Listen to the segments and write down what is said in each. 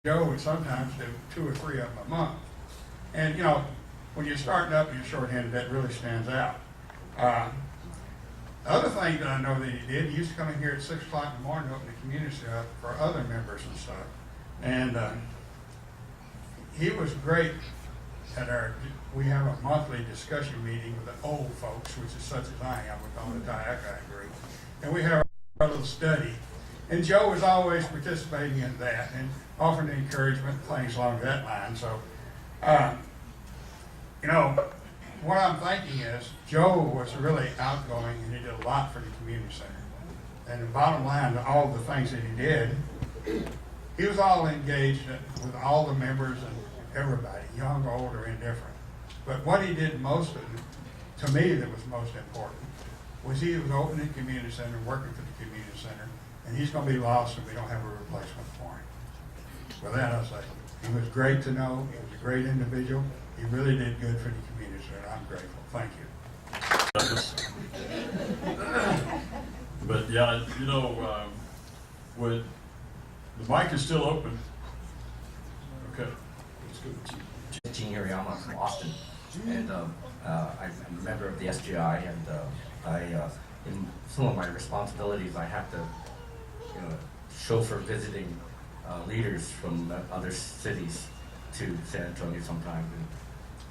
Joe would sometimes do 2 or 3 of them a month. And you know, when you're starting up and you're shorthanded, that really stands out. The other thing that I know that he did, he used to come in here at 6 o'clock in the morning to open the community up for other members and stuff. And he was great at we have a monthly discussion meeting with the old folks, which is such as I am, we call it the Diakai group. And we have our little study. And Joe was always participating in that and offering encouragement and things along that line. So, you know, what I'm thinking is Joe was really outgoing and he did a lot for the community center. And the bottom line, all the things that he did, he was all engaged with all the members and everybody, young, old, or indifferent. But what he did most of, to me, that was most important, was he was opening the community center, working for the community center, and he's going to be lost if we don't have a replacement for him. With that, I'll say, he was great to know. He was a great individual. He really did good for the community center. I'm grateful. Thank you. But yeah, you know, when the mic is still open. Okay, let's go with you. Gene here, I'm from Austin, and I'm a member of the SGI, and in some of my responsibilities, I have to, you know, chauffeur visiting leaders from other cities to San Antonio sometimes. And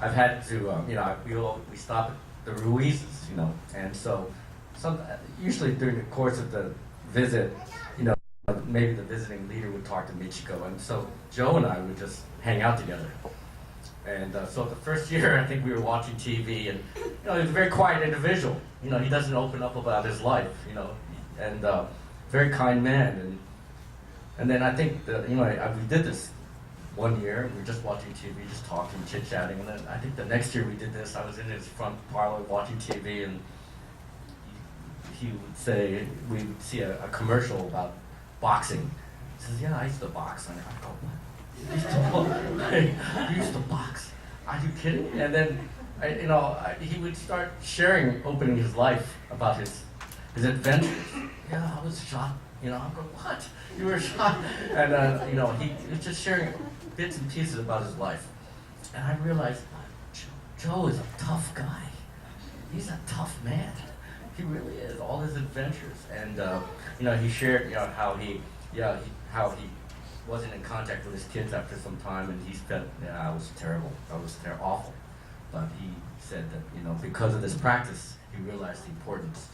I've had to, you know, we stop at the Ruiz's, you know, and so usually during the course of the visit, you know, maybe the visiting leader would talk to Michiko, and so Joe and I would just hang out together. And so the first year, I think we were watching TV, and you know, he's a very quiet individual. You know, he doesn't open up about his life. You know, and very kind man. And then I think that, you know, we did this one year. We were just watching TV, just talking, chit chatting. And then I think the next year we did this. I was in his front parlor watching TV, and he would say, we would see a commercial about boxing. He says, "Yeah, I used to box." And I go, "What? You used to box? Are you kidding?" And then, he would start sharing, opening his life about his adventures. "Yeah, I was shot." You know, I'm going, "What? You were shot?" And he was just sharing bits and pieces about his life. And I realized, Joe is a tough guy. He's a tough man. He really is. All his adventures, and he shared, how he wasn't in contact with his kids after some time, and he said, "Yeah, I was terrible. I was awful." But he said that, because of this practice, he realized the importance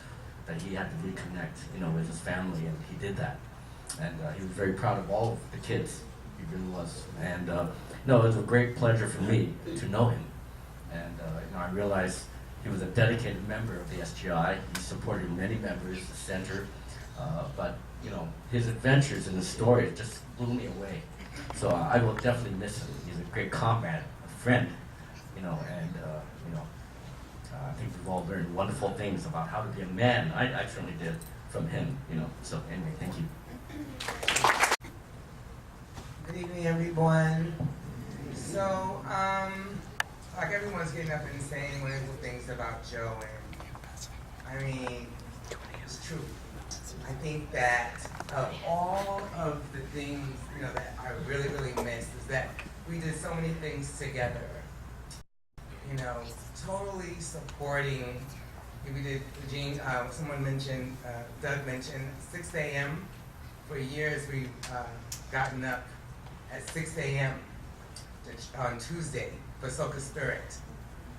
that he had to reconnect, with his family, and he did that. And he was very proud of all of the kids. He really was. And it was a great pleasure for me to know him. And I realized he was a dedicated member of the SGI. He supported many members, the center, but his adventures and his stories just blew me away. So I will definitely miss him. He's a great comrade, a friend, I think we've all learned wonderful things about how to be a man. I certainly did from him, So anyway, thank you. Good evening, everyone. So, like everyone's getting up and saying wonderful things about Joe, and I mean, it's true. I think that of all of the things, that I really, really miss is that we did so many things together. Totally supporting. We did, someone mentioned, Doug mentioned 6 a.m. For years we've gotten up at 6 a.m. on Tuesday for Soca Spirit,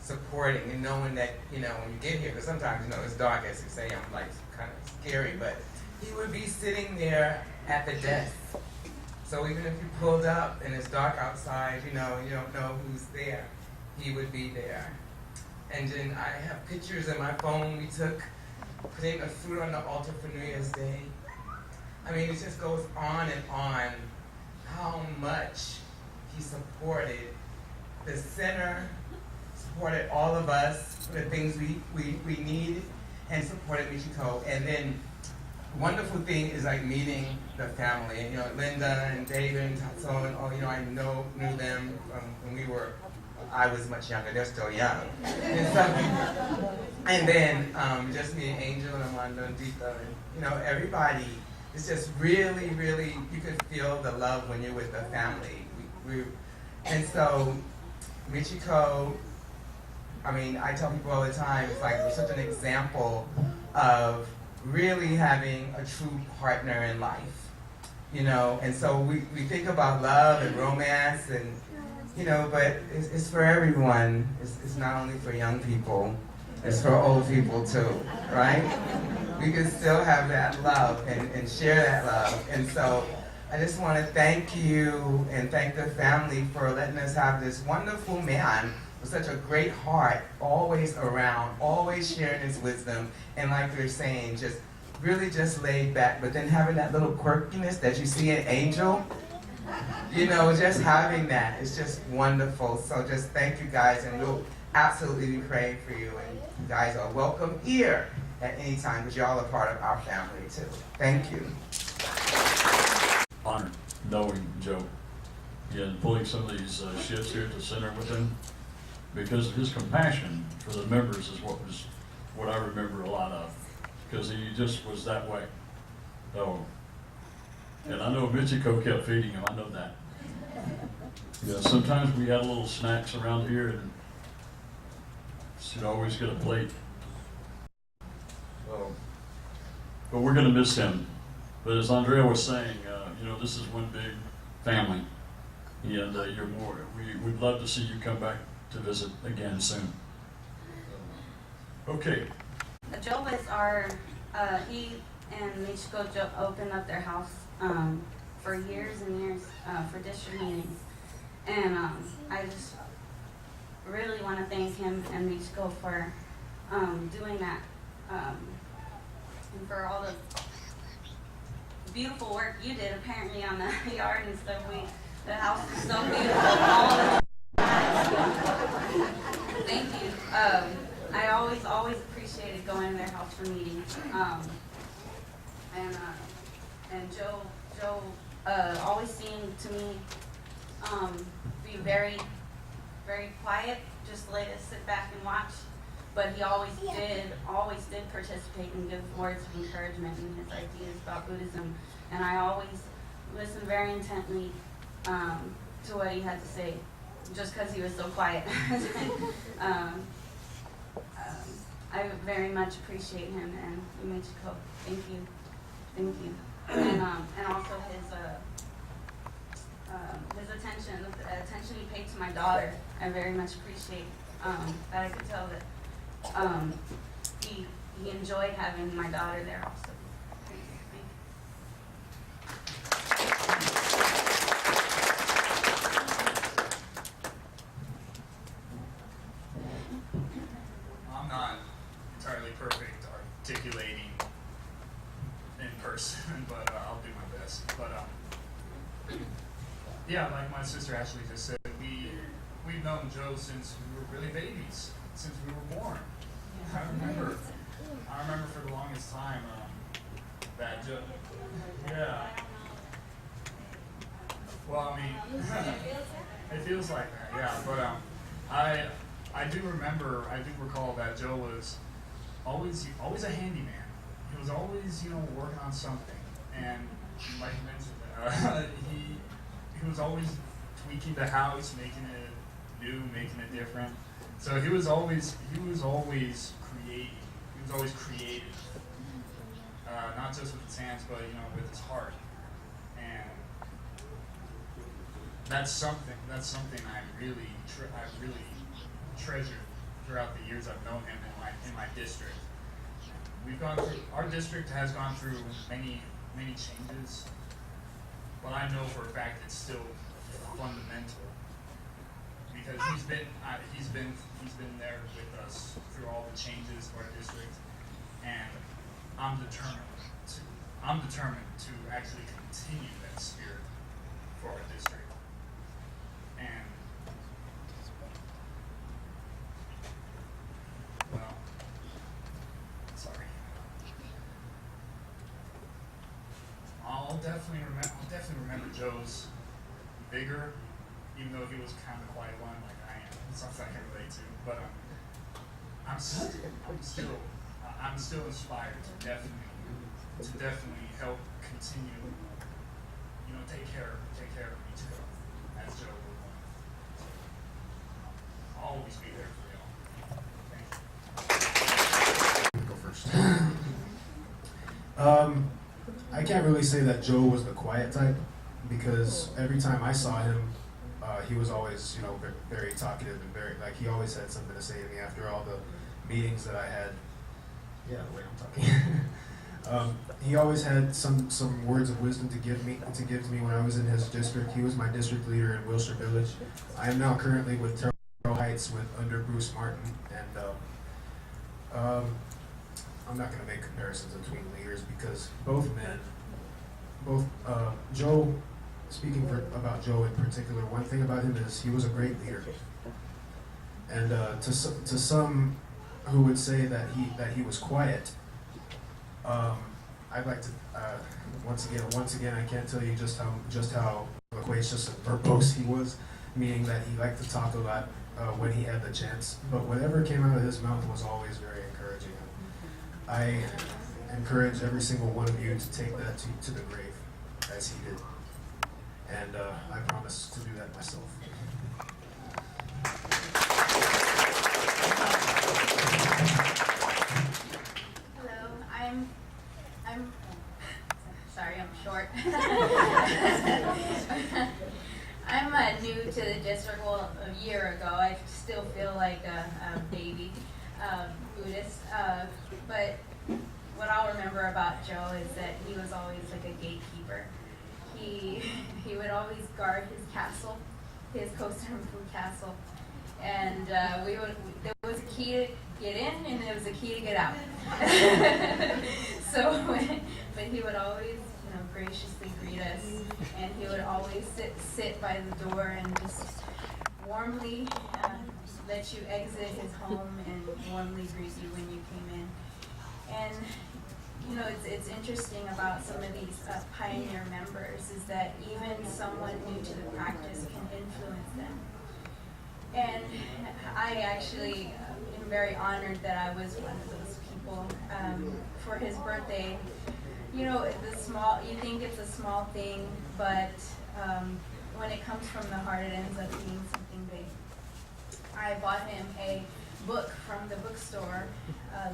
supporting and knowing that, when you get here, because sometimes, it's dark at 6 a.m., like kind of scary, but he would be sitting there at the desk. So even if you pulled up and it's dark outside, you don't know who's there, he would be there. And then I have pictures in my phone we took, putting a food on the altar for New Year's Day. I mean, it just goes on and on how much he supported the center, supported all of us for the things we needed, and supported Michiko. And then the wonderful thing is like meeting the family. And, Linda and David and Tatso and all, I knew them when I was much younger. They're still young. And then just me and Angel and Amanda and Dita and, everybody it's just really, really, you could feel the love when you're with the family. And so, Michiko, I mean, I tell people all the time, it's like such an example of really having a true partner in life, you know. And so we think about love and romance, and but it's for everyone. It's not only for young people, it's for old people too, right? We can still have that love and share that love. And so I just want to thank you and thank the family for letting us have this wonderful man with such a great heart, always around, always sharing his wisdom, and like you're saying, just really just laid back, but then having that little quirkiness that you see in Angel, just having that, it's just wonderful. So just thank you guys, and we'll absolutely be praying for you, and you guys are welcome here at any time, because y'all are part of our family too. Thank you. Honored knowing Joe and pulling some of these shifts here at the center with him, because his compassion for the members is what I remember a lot of, because he just was that way. So, and I know Michiko kept feeding him, I know that. Yeah, sometimes we had little snacks around here, and she'd always get a plate. So, but we're going to miss him. But as Andrea was saying, this is one big family, and you're more. We'd love to see you come back to visit again soon. Okay. Joe was he and Michiko opened up their house for years and years for district meetings. And I just really want to thank him and Michiko for doing that and for all the beautiful work you did apparently on the yard and stuff. The house is so beautiful all the time. Thank you. I always appreciated going to their house for meetings. And Joe always seemed to me be very, very quiet, just let us sit back and watch. But he always did participate and give words of encouragement in his ideas about Buddhism. And I always listened very intently to what he had to say, just because he was so quiet. I very much appreciate him, and Michiko, thank you. And also his attention, the attention he paid to my daughter, I very much appreciate. That I could tell that he enjoyed having my daughter there also. Thank you. I'm not entirely perfect articulating in person, but I'll do my best. But yeah, like my sister Ashley just said, we've known Joe since we were really babies, since we were born. I remember for the longest time that Joe. Yeah. Well, I mean, it feels like that. Yeah, but I do recall that Joe was always a handyman. He was always, working on something. And like you mentioned, he was always tweaking the house, making it new, making it different. So he was always creating. He was always creative. Not just with his hands, but with his heart. And that's something I really treasured throughout the years I've known him in my district. Our district has gone through many changes, but I know for a fact it's still fundamental, because he's been there with us through all the changes to our district, and I'm determined to actually continue that spirit for our district. And well, sorry. I'll definitely remember Joe's vigor, even though he was kind of a quiet one like I am. It's something I can relate to. But I'm still inspired to definitely to definitely help continue, take care of each other as Joe would want. So, I'll always be there for y'all. Thank you. Go first. I can't really say that Joe was the quiet type, because every time I saw him, he was always, very talkative and very, he always had something to say to me after all the meetings that I had. Yeah, the way I'm talking. He always had some words of wisdom to give to me when I was in his district. He was my district leader in Wilshire Village. I am now currently with Terrell Heights under Bruce Martin, and I'm not going to make comparisons between leaders because both Joe, speaking about Joe in particular, one thing about him is he was a great leader. And to some who would say that he was quiet, I'd like to once again I can't tell you just how loquacious and verbose he was, meaning that he liked to talk a lot when he had the chance. But whatever came out of his mouth was always very encouraging. I encourage every single one of you to take that to the grave, as he did. And I promise to do that myself. Hello, I'm sorry, I'm short. I'm new to the district. Well, a year ago, I still feel like a baby Buddhist. But what I'll remember about Joe is that he was always like a gatekeeper. He would always guard his castle, his Costa Rican castle, and there was a key to get in and there was a key to get out. But he would always, graciously greet us, and he would always sit by the door and just warmly let you exit his home and warmly greet you when you came in. And it's interesting about some of these pioneer members is that even someone new to the practice can influence them. And I actually am very honored that I was one of those people. For his birthday, you think it's a small thing, but when it comes from the heart, it ends up being something big. I bought him a book from the bookstore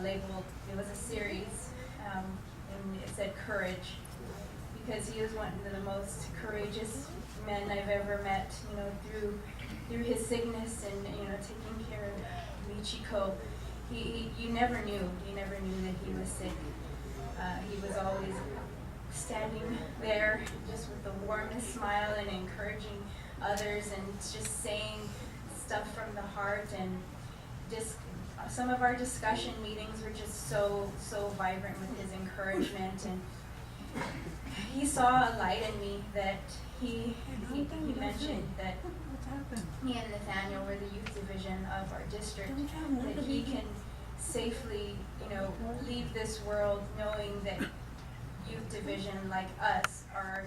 labeled, it was a series, and it said Courage, because he was one of the most courageous men I've ever met, through his sickness and, taking care of Michiko. You never knew that he was sick. He was always standing there just with the warmest smile and encouraging others and just saying stuff from the heart, and just some of our discussion meetings were just so vibrant with his encouragement. And he saw a light in me that he mentioned that me and Nathaniel were the youth division of our district, that he can safely, leave this world knowing that youth division like us are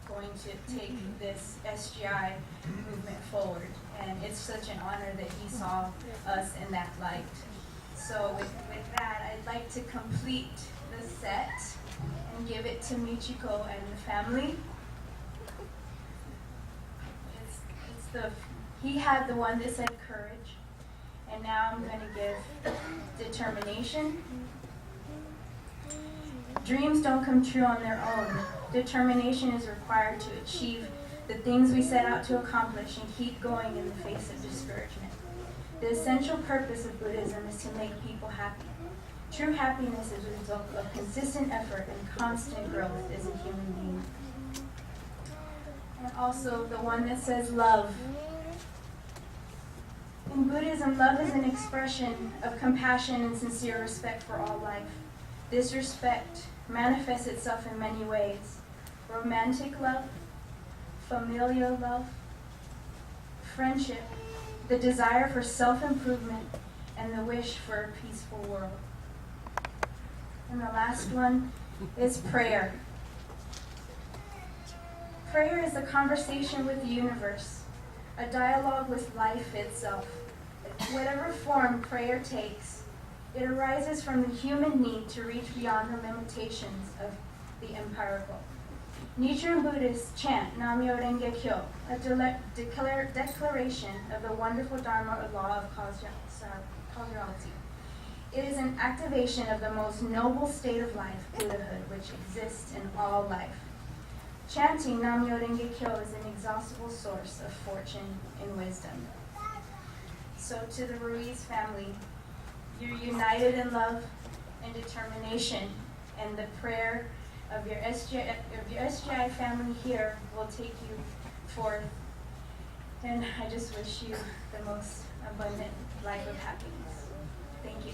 going to take this SGI movement forward. And it's such an honor that he saw us in that light. So with that, I'd like to complete the set and give it to Michiko and the family. He had the one that said courage, and now I'm going to give determination. Dreams don't come true on their own. Determination is required to achieve the things we set out to accomplish and keep going in the face of discouragement. The essential purpose of Buddhism is to make people happy. True happiness is a result of consistent effort and constant growth as a human being. And also the one that says love. In Buddhism, love is an expression of compassion and sincere respect for all life. This respect manifests itself in many ways: romantic love, familial love, friendship, the desire for self-improvement, and the wish for a peaceful world. And the last one is prayer. Prayer is a conversation with the universe, a dialogue with life itself. Whatever form prayer takes, It arises from the human need to reach beyond the limitations of the empirical. Nichiren Buddhists chant Nam-myo Renge Kyo, a declaration of the wonderful Dharma or law of causality. It is an activation of the most noble state of life, Buddhahood, which exists in all life. Chanting Nam-myo Renge Kyo is an inexhaustible source of fortune and wisdom. So to the Ruiz family, you're united in love and determination, and the prayer of your SGI family here will take you forth. And I just wish you the most abundant life of happiness. Thank you.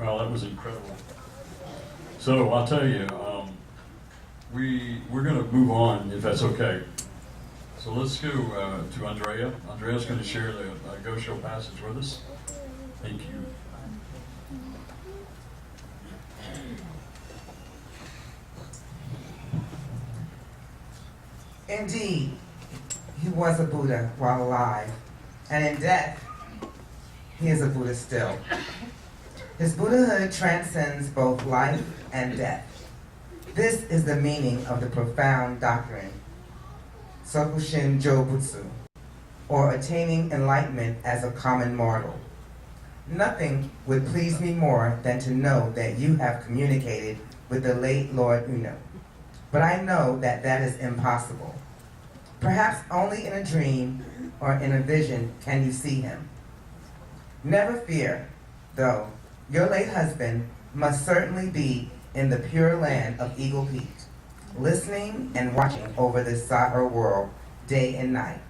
Well, that was incredible. So I'll tell you, we're going to move on if that's okay. So let's go to Andrea. Andrea's going to share the Go Show passage with us. Thank you. Indeed, he was a Buddha while alive, and in death, he is a Buddha still. His Buddhahood transcends both life and death. This is the meaning of the profound doctrine, Sokushin Jobutsu, or attaining enlightenment as a common mortal. Nothing would please me more than to know that you have communicated with the late Lord Uno. But I know that that is impossible. Perhaps only in a dream or in a vision can you see him. Never fear, though, your late husband must certainly be in the pure land of Eagle Peak, listening and watching over this Sahara world day and night.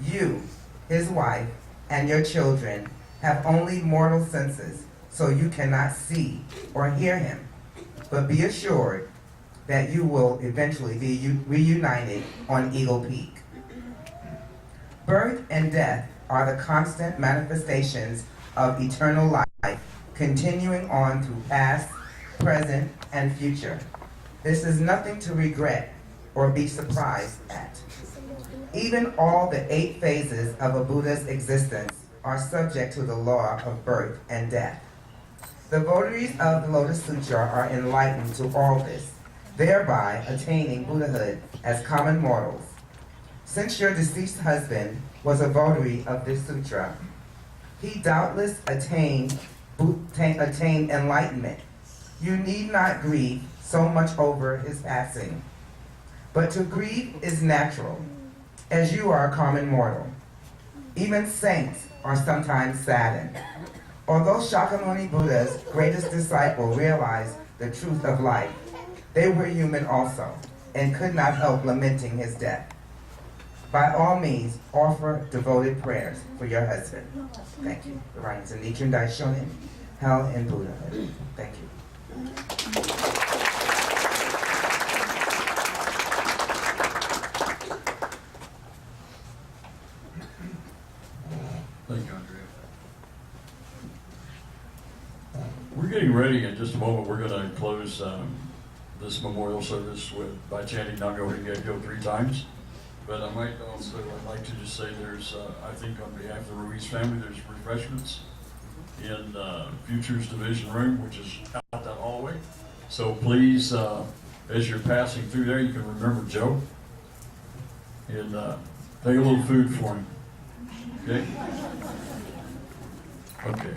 You, his wife, and your children have only mortal senses, so you cannot see or hear him. But be assured that you will eventually be reunited on Eagle Peak. Birth and death are the constant manifestations of eternal life, continuing on through past, present, and future. This is nothing to regret or be surprised at. Even all the 8 phases of a Buddha's existence are subject to the law of birth and death. The votaries of the Lotus Sutra are enlightened to all this, thereby attaining Buddhahood as common mortals. Since your deceased husband was a votary of this sutra, he doubtless attained enlightenment. You need not grieve so much over his passing. But to grieve is natural, as you are a common mortal. Even saints are sometimes saddened. Although Shakyamuni Buddha's greatest disciple realized the truth of life, they were human also, and could not help lamenting his death. By all means, offer devoted prayers for your husband. Thank you. The writings of Nichiren Daishonin, Hell and Buddhahood. Thank you. Thank you, Andrea. We're getting ready in just a moment. We're going to close this memorial service by chanting Nam-myo Renge Kyo 3 times. But I'd like to just say there's, I think on behalf of the Ruiz family, there's refreshments in Futures Division Room, which is out that hallway. So please, as you're passing through there, you can remember Joe and take a little food for him. Okay? Okay.